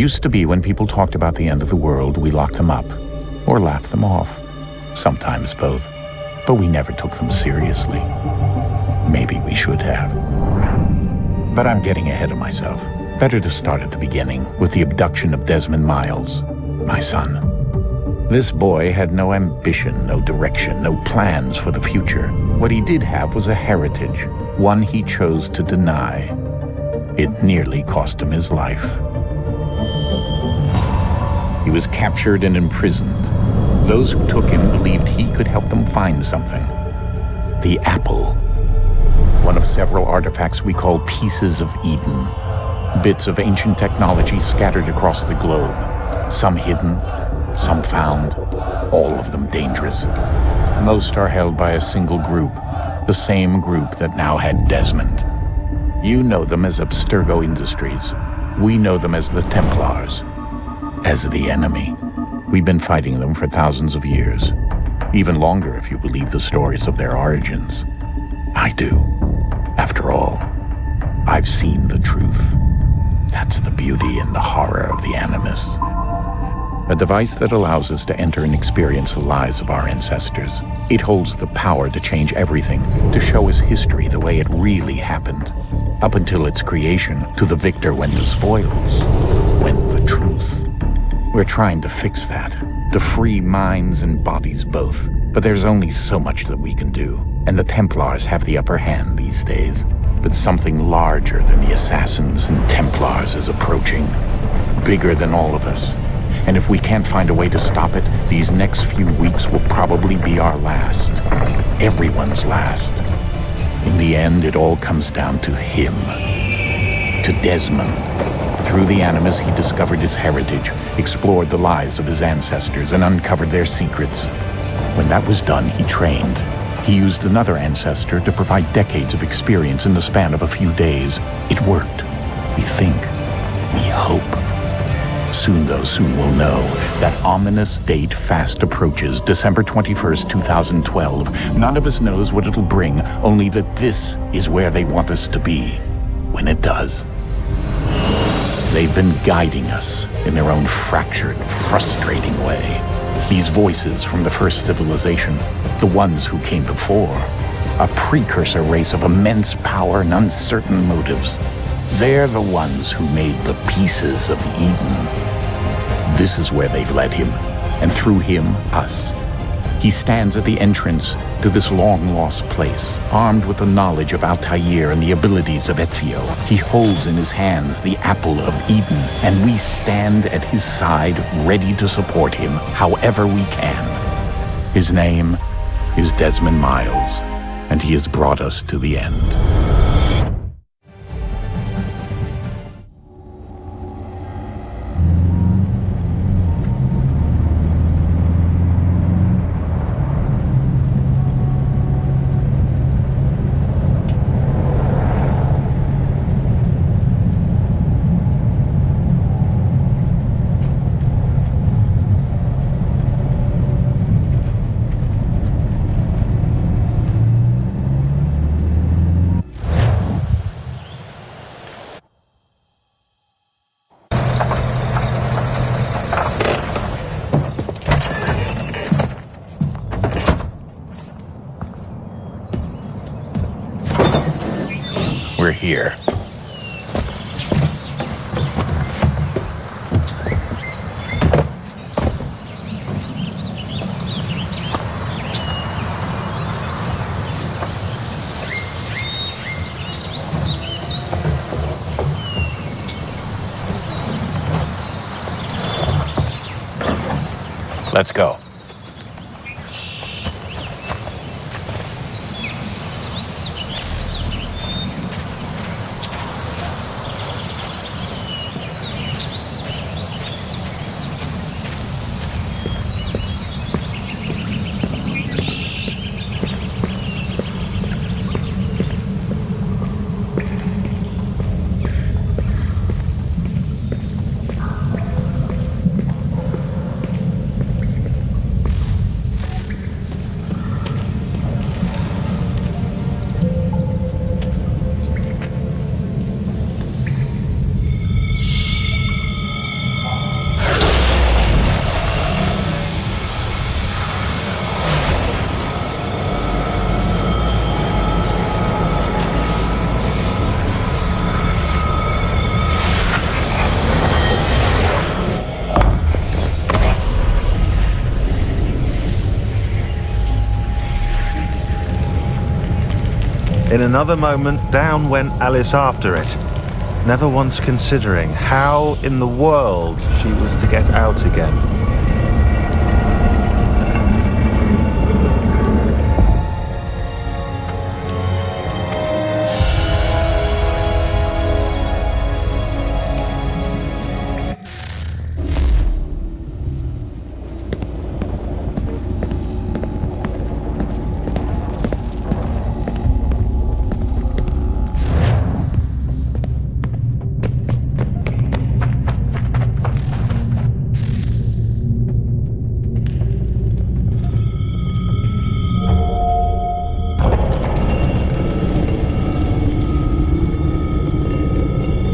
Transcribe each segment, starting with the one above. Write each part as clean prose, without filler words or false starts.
Used to be when people talked about the end of the world, we locked them up, or laughed them off. Sometimes both. But we never took them seriously. Maybe we should have. But I'm getting ahead of myself. Better to start at the beginning, with the abduction of Desmond Miles, my son. This boy had no ambition, no direction, no plans for the future. What he did have was a heritage, one he chose to deny. It nearly cost him his life. He was captured and imprisoned. Those who took him believed he could help them find something. The apple. One of several artifacts we call pieces of Eden. Bits of ancient technology scattered across the globe. Some hidden, some found, all of them dangerous. Most are held by a single group, the same group that now had Desmond. You know them as Abstergo Industries. We know them as the Templars, as the enemy. We've been fighting them for thousands of years, even longer if you believe the stories of their origins. I do. After all, I've seen the truth. That's the beauty and the horror of the Animus. A device that allows us to enter and experience the lives of our ancestors. It holds the power to change everything, to show us history the way it really happened. Up until its creation, to the victor went the spoils, went the truth. We're trying to fix that, to free minds and bodies both. But there's only so much that we can do, and the Templars have the upper hand these days. But something larger than the Assassins and Templars is approaching, bigger than all of us. And if we can't find a way to stop it, these next few weeks will probably be our last. Everyone's last. In the end, it all comes down to him. To Desmond. Through the Animus, he discovered his heritage, explored the lives of his ancestors, and uncovered their secrets. When that was done, he trained. He used another ancestor to provide decades of experience in the span of a few days. It worked. We think. We hope. Soon we'll know. That ominous date fast approaches, December 21st, 2012. None of us knows what it'll bring, only that this is where they want us to be, when it does. They've been guiding us in their own fractured, frustrating way. These voices from the first civilization, the ones who came before, a precursor race of immense power and uncertain motives. They're the ones who made the pieces of Eden. This is where they've led him, and through him, us. He stands at the entrance to this long-lost place, armed with the knowledge of Altair and the abilities of Ezio. He holds in his hands the apple of Eden, and we stand at his side, ready to support him however we can. His name is Desmond Miles, and he has brought us to the end. We're here. Let's go. In another moment, down went Alice after it, never once considering how in the world she was to get out again.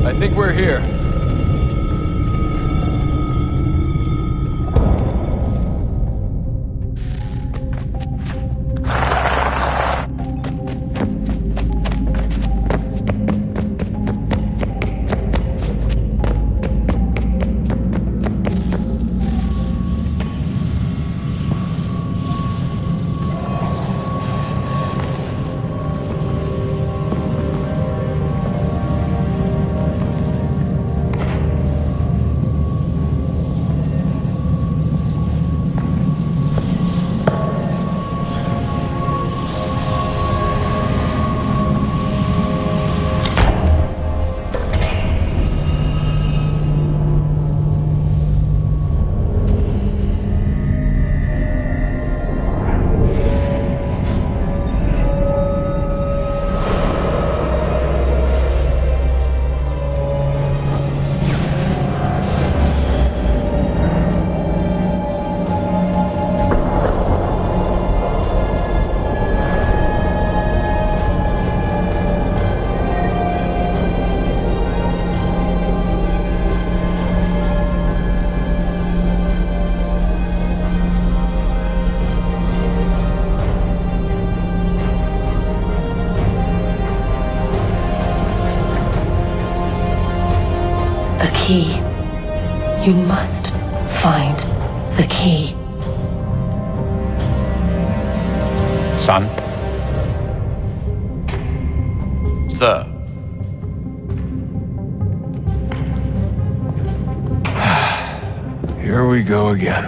I think we're here. Key. You must find the key. Son? Sir. Here we go again.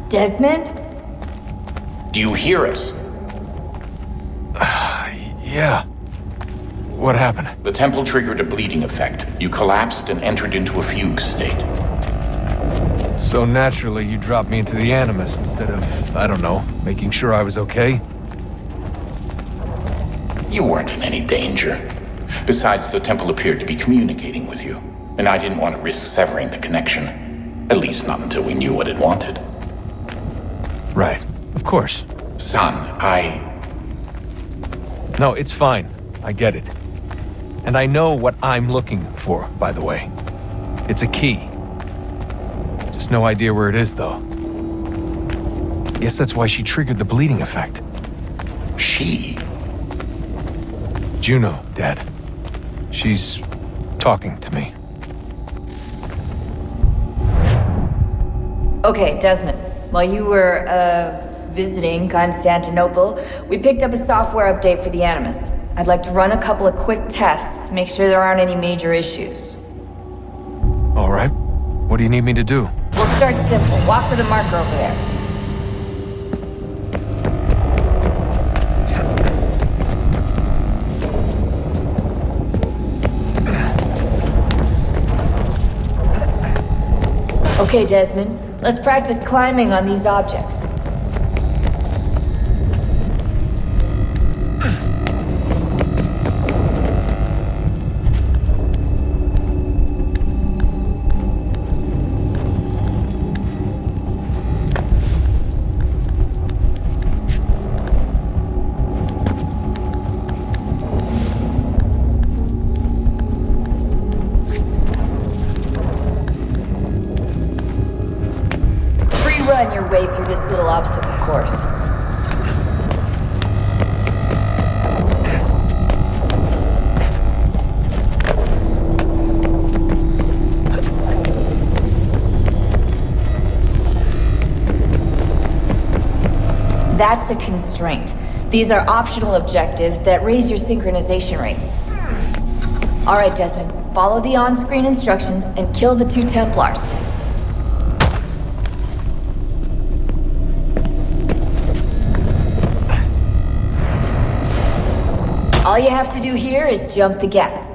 Desmond? Do you hear us? Yeah. What happened? The temple triggered a bleeding effect. You collapsed and entered into a fugue state. So naturally, you dropped me into the Animus instead of, I don't know, making sure I was okay? You weren't in any danger. Besides, the temple appeared to be communicating with you, and I didn't want to risk severing the connection. At least not until we knew what it wanted. Right. Of course. Son, No, it's fine. I get it. And I know what I'm looking for, by the way. It's a key. Just no idea where it is, though. Guess that's why she triggered the bleeding effect. She? Juno, Dad. She's talking to me. Okay, Desmond. While you were, visiting Constantinople, we picked up a software update for the Animus. I'd like to run a couple of quick tests, make sure there aren't any major issues. All right. What do you need me to do? We'll start simple. Walk to the marker over there. Okay, Desmond. Let's practice climbing on these objects. Run your way through this little obstacle course. That's a constraint. These are optional objectives that raise your synchronization rate. Alright, Desmond. Follow the on-screen instructions and kill the 2 Templars. All you have to do here is jump the gap.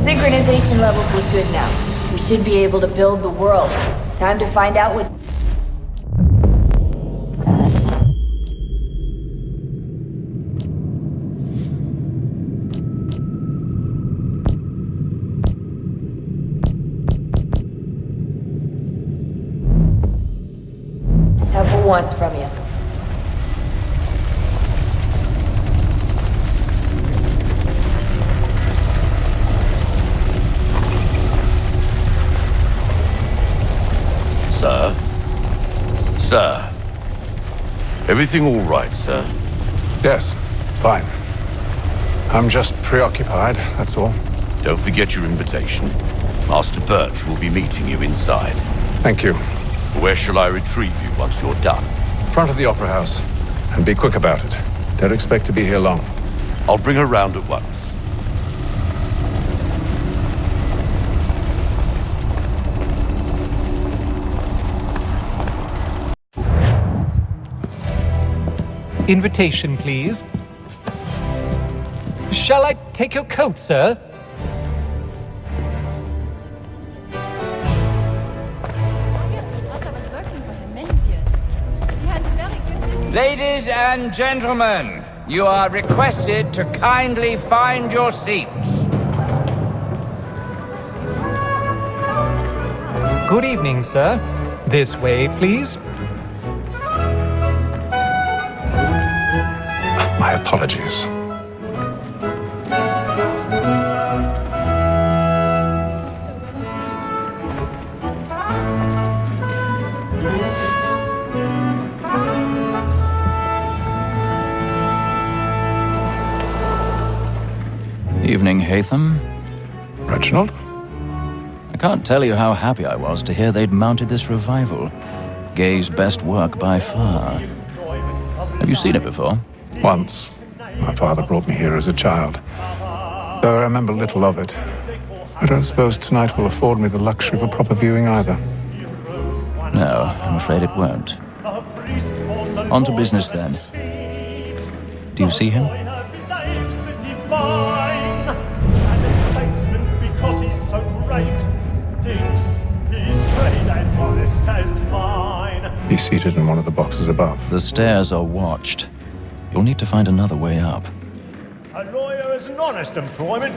Synchronization levels look good now. We should be able to build the world. Time to find out what... Temple wants from you. Sir? Sir? Everything all right, sir? Yes, fine. I'm just preoccupied, that's all. Don't forget your invitation. Master Birch will be meeting you inside. Thank you. Where shall I retrieve you once you're done? Front of the Opera House. And be quick about it. Don't expect to be here long. I'll bring her round at once. Invitation, please. Shall I take your coat, sir? Ladies and gentlemen, you are requested to kindly find your seats. Good evening, sir. This way, please. My apologies. Evening, Hatham. Reginald? I can't tell you how happy I was to hear they'd mounted this revival. Gay's best work by far. Have you seen it before? Once. My father brought me here as a child. Though I remember little of it. I don't suppose tonight will afford me the luxury of a proper viewing either. No, I'm afraid it won't. On to business then. Do you see him? He's seated in one of the boxes above. The stairs are watched. You'll need to find another way up. A lawyer is an honest employment.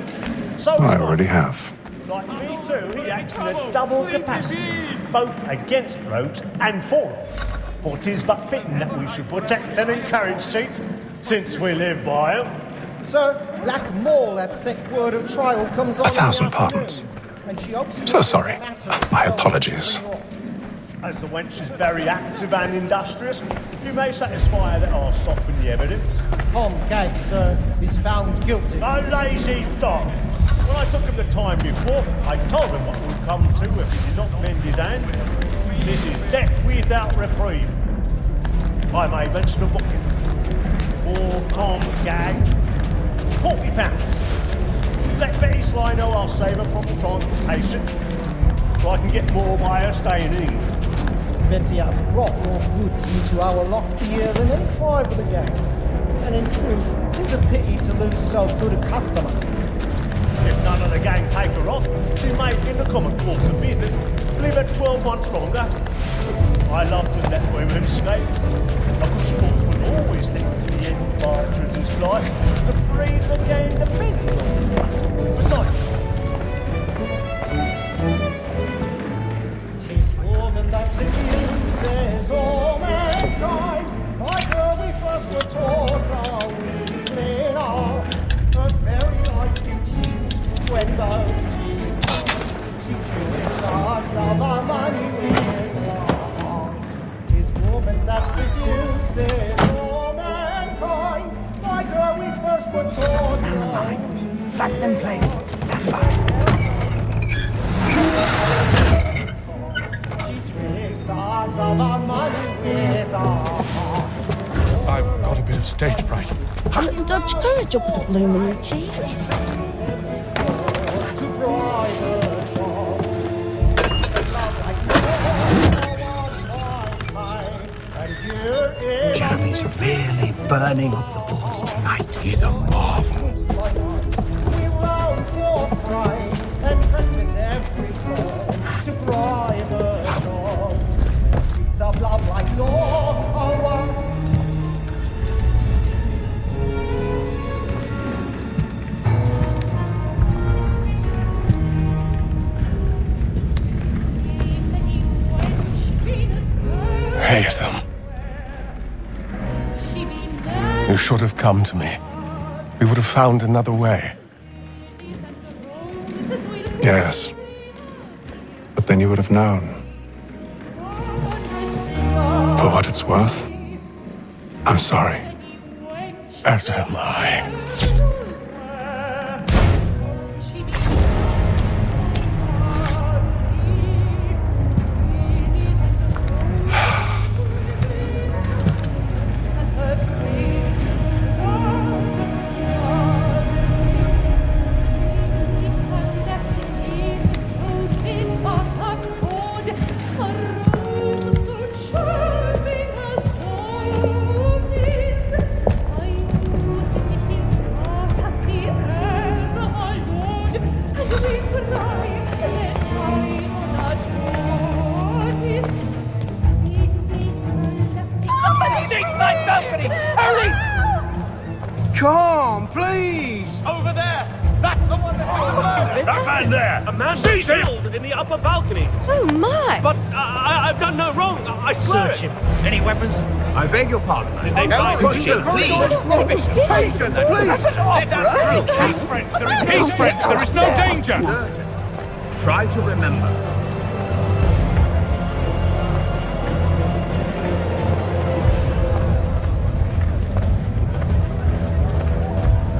So I already have. like me too, he acts in a double capacity, both against roads and for them. For 'tis but fitting that we should protect and encourage cheats, since we live by them. Sir, Black Mole at sick word of trial comes on. 1,000 pardons. So sorry. My apologies. As the wench is very active and industrious, you may satisfy her that I'll soften the evidence. Tom Gage, sir, is found guilty. A lazy dog! When I took him the time before, I told him what would come to if he did not mend his hand. This is death without reprieve. I may mention a booking. For Tom Gage, £40. Let Betty Sly know I'll save her from transportation, so I can get more by her staying in England. Betty hath brought more goods into our locked year than any 5 of the gang. And in truth, 'tis a pity to lose so good a customer. If none of the gang take her off, she may, in the common course of business, live her 12 months longer. I love to let women escape. A good sportsman always thinks the end partridge is life to breed the game depends on. Besides, Tis warm and that's it. Let them play. I've got a bit of stage fright. Dutch courage up the bloom in your cheek. Jeremy's really burning up the boards tonight. He's a marvel. Haytham. You should have come to me. We would have found another way. Yes. But then you would have known. For what it's worth, I'm sorry. As am I. Come, please! Over there! That's the one that man there! A man killed in the upper balconies! Oh my! But I've done no wrong, I swear Search it. him. Any weapons? I beg your pardon. Did they find push him, please! Please! Let us through! Peace, friends, there is no danger! Try to remember.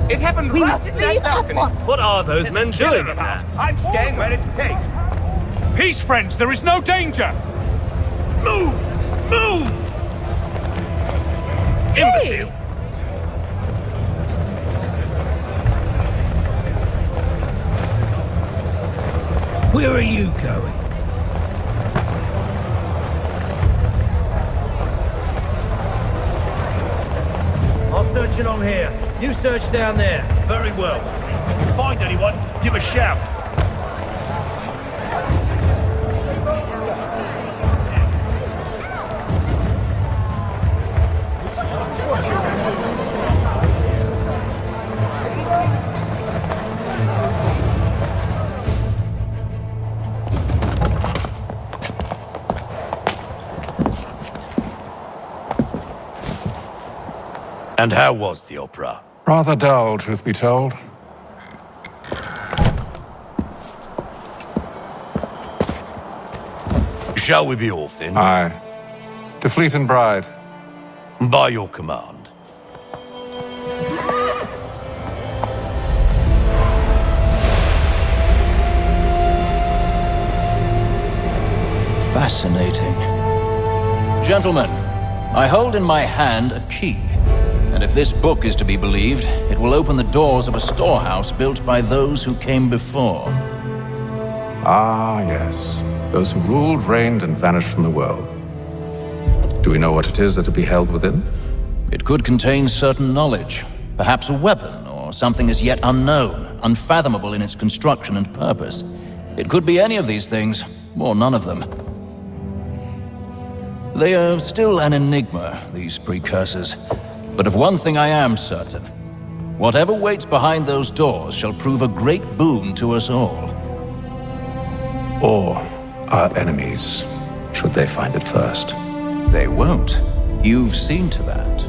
It happened right in that balcony. What are those men doing in there? I'm staying where it's safe. Peace, friends, there is no danger! Move! Move! Imbecile! Where are you going? I'll search along here. You search down there. Very well. If you find anyone, give a shout. And how was the opera? Rather dull, truth be told. Shall we be off then? Aye. To Fleet and Bride. By your command. Fascinating. Gentlemen, I hold in my hand a key. And if this book is to be believed, it will open the doors of a storehouse built by those who came before. Ah, yes. Those who ruled, reigned, and vanished from the world. Do we know what it is that will be held within? It could contain certain knowledge, perhaps a weapon, or something as yet unknown, unfathomable in its construction and purpose. It could be any of these things, or none of them. They are still an enigma, these precursors. But of one thing I am certain. Whatever waits behind those doors shall prove a great boon to us all. Or our enemies, should they find it first. They won't. You've seen to that.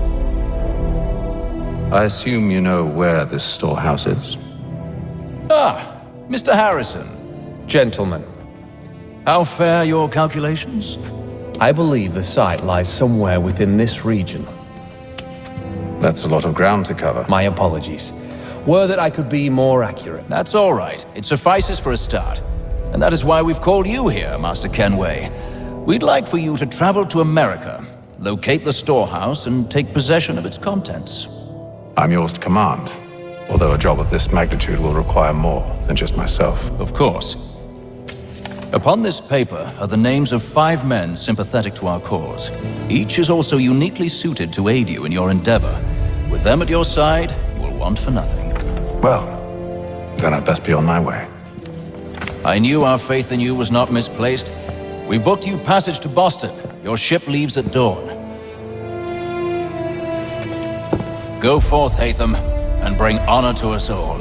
I assume you know where this storehouse is? Ah, Mr. Harrison. Gentlemen, How fare your calculations? I believe the site lies somewhere within this region. That's a lot of ground to cover. My apologies. Were that I could be more accurate. That's all right. It suffices for a start. And that is why we've called you here, Master Kenway. We'd like for you to travel to America, locate the storehouse, and take possession of its contents. I'm yours to command, although a job of this magnitude will require more than just myself. Of course. Upon this paper are the names of 5 men sympathetic to our cause. Each is also uniquely suited to aid you in your endeavor. With them at your side, you will want for nothing. Well, then I'd best be on my way. I knew our faith in you was not misplaced. We've booked you passage to Boston. Your ship leaves at dawn. Go forth, Hatham, and bring honor to us all.